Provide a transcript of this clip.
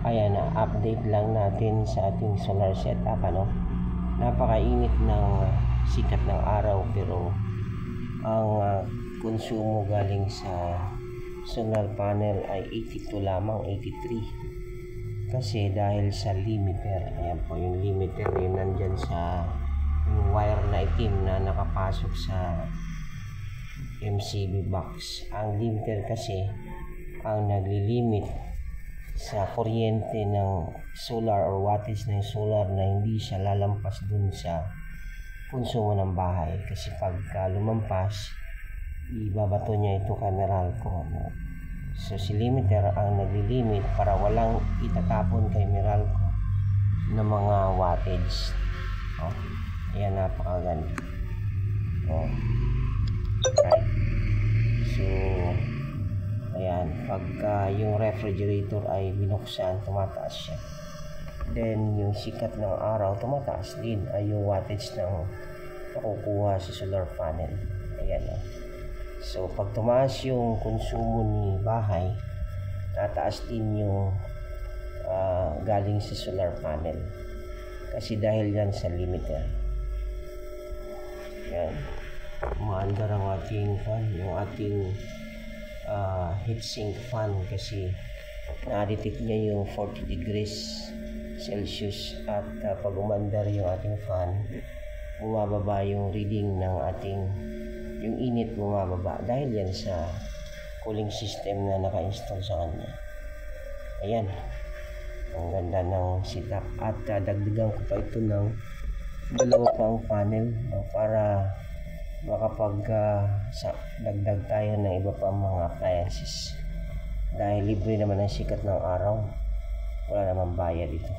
Ayan na, update lang natin sa ating solar setup. Napakainit ng sikat ng araw, pero ang konsumo galing sa solar panel ay 82 lamang, 83. Kasi dahil sa limiter, ayan po yung limiter yun nandyan sa yung wire na itim na nakapasok sa MCB box. Ang limiter kasi ang naglilimit sa kuryente ng solar or wattage ng solar na hindi siya lalampas dun sa konsumo ng bahay. Kasi pagka lumampas, ibabato niya ito kay Meralco. So si limiter ang naglilimit para walang itatapon kay Meralco ng mga wattage. Ayan, napakaganda. Right. So ayan, pagka yung refrigerator ay binuksan, tumataas siya. Then yung sikat ng araw, tumataas din ay yung wattage ng nakukuha sa solar panel. Ayan. So pag tumaas yung konsumo ni bahay, tataas din yung galing sa solar panel. Kasi dahil yan sa limiter. Ayan. Umaandar ang ating fan, yung ating heatsink fan, kasi na-detect niya yung 40 degrees Celsius at pag umandar yung ating fan, bumababa yung reading ng ating yung init, bumababa dahil yan sa cooling system na naka-install sa kanya. Ayan, ang ganda ng setup. At dagdagan ko pa ito ng dalawa pang panel para dagdag tayo ng iba pang mga appliances. Dahil libre naman ang sikat ng araw, wala namang bayad ito.